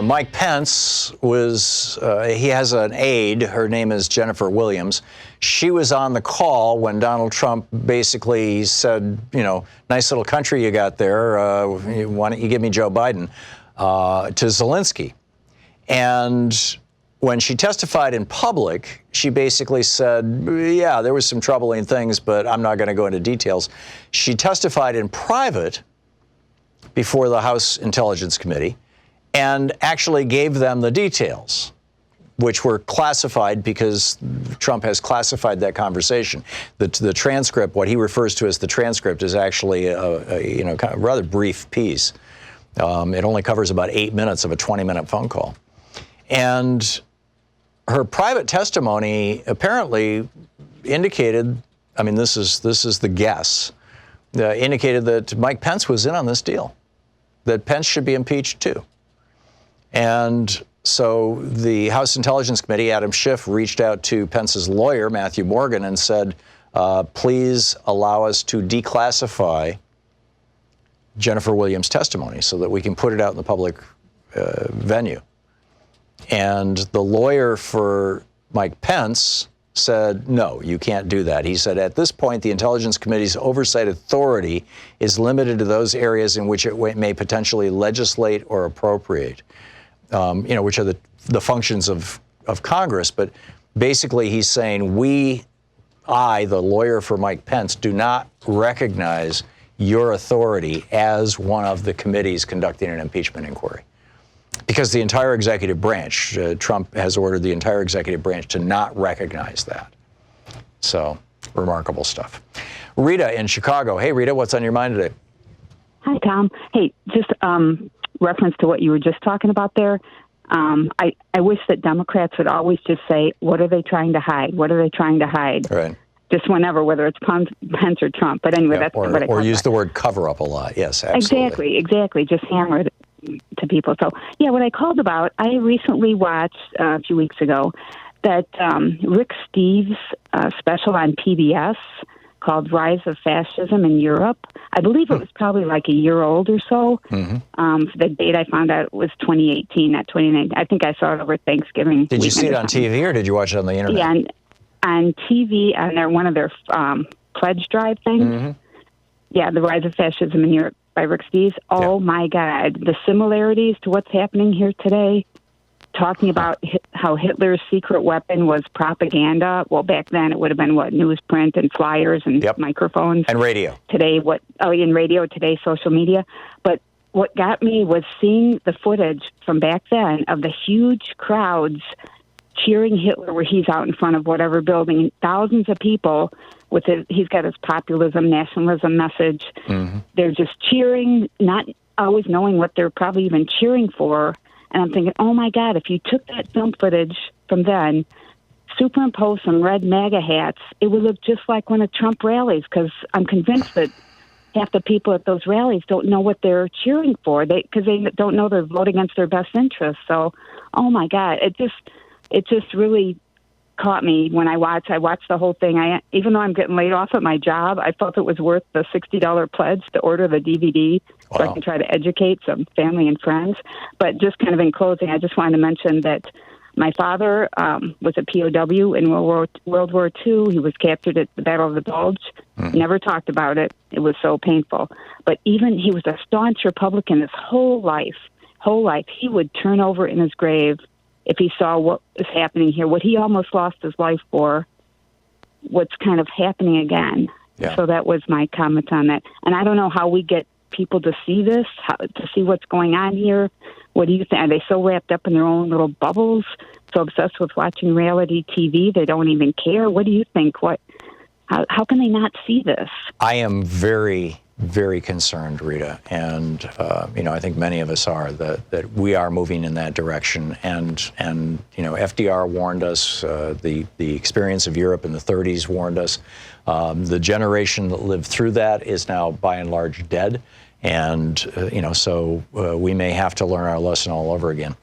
Mike Pence was, he has an aide, her name is Jennifer Williams. She was on the call when Donald Trump basically said, you know, nice little country you got there, why don't you give me Joe Biden, to Zelensky. And when she testified in public, she basically said, yeah, there was some troubling things, but I'm not going to go into details. She testified in private before the House Intelligence Committee and actually gave them the details, which were classified because Trump has classified that conversation. The transcript, what he refers to as the transcript, is actually a kind of rather brief piece. It only covers about 8 minutes of a 20-minute phone call. And her private testimony apparently indicated, I mean, this is the guess, indicated that Mike Pence was in on this deal, that Pence should be impeached too. And so the House Intelligence Committee, Adam Schiff, reached out to Pence's lawyer, Matthew Morgan, and said, please allow us to declassify Jennifer Williams' testimony so that we can put it out in the public venue. And the lawyer for Mike Pence said, no, you can't do that. He said, at this point, the Intelligence Committee's oversight authority is limited to those areas in which it may potentially legislate or appropriate. Which are the functions of Congress. But basically, he's saying I, the lawyer for Mike Pence, do not recognize your authority as one of the committees conducting an impeachment inquiry. Because the entire executive branch, Trump has ordered the entire executive branch to not recognize that. So, remarkable stuff. Rita in Chicago. Hey, Rita, what's on your mind today? Hi, Tom. Hey, just reference to what you were just talking about there. I wish that Democrats would always just say, what are they trying to hide? What are they trying to hide? Right. Just whenever, whether it's Pence or Trump. But anyway, that's what I or use the word cover up a lot. Yes, absolutely. Exactly. Just hammer it to people. So, yeah, what I called about, I recently watched a few weeks ago that Rick Steves' special on PBS called Rise of Fascism in Europe. I believe it was probably like a year old or so. Mm-hmm. The date I found out was 2018, not 2019. I think I saw it over Thanksgiving. Did you see it on TV or did you watch it on the internet? Yeah, on TV, on one of their pledge drive things. Mm-hmm. Yeah, The Rise of Fascism in Europe by Rick Steves. Oh, my God. The similarities to what's happening here today, talking about how Hitler's secret weapon was propaganda. Well, back then it would have been newsprint and flyers and microphones. And radio. Today, in radio, today, social media. But what got me was seeing the footage from back then of the huge crowds cheering Hitler where he's out in front of whatever building. Thousands of people he's got his populism, nationalism message. Mm-hmm. They're just cheering, not always knowing what they're probably even cheering for. And I'm thinking, oh, my God, if you took that film footage from then, superimpose some red MAGA hats, it would look just like one of Trump rallies, because I'm convinced that half the people at those rallies don't know what they're cheering for, because they don't know they're voting against their best interests. So, oh, my God, it just really caught me when I watched the whole thing. Even though I'm getting laid off at my job, I felt it was worth the $60 pledge to order the DVD. Wow. So I can try to educate some family and friends. But just kind of in closing, I just wanted to mention that my father was a POW in World War II. He was captured at the Battle of the Bulge. Never talked about it. It was so painful. But even he was a staunch Republican his whole life. He would turn over in his grave if he saw what is happening here, what he almost lost his life for, what's kind of happening again. Yeah. So that was my comment on that. And I don't know how we get people to see this, to see what's going on here. What do you think? Are they so wrapped up in their own little bubbles, so obsessed with watching reality TV they don't even care? What do you think? How can they not see this? I am very, very concerned, Rita, and I think many of us are that we are moving in that direction. And FDR warned us. The experience of Europe in the 30s warned us. The generation that lived through that is now by and large dead, and so we may have to learn our lesson all over again.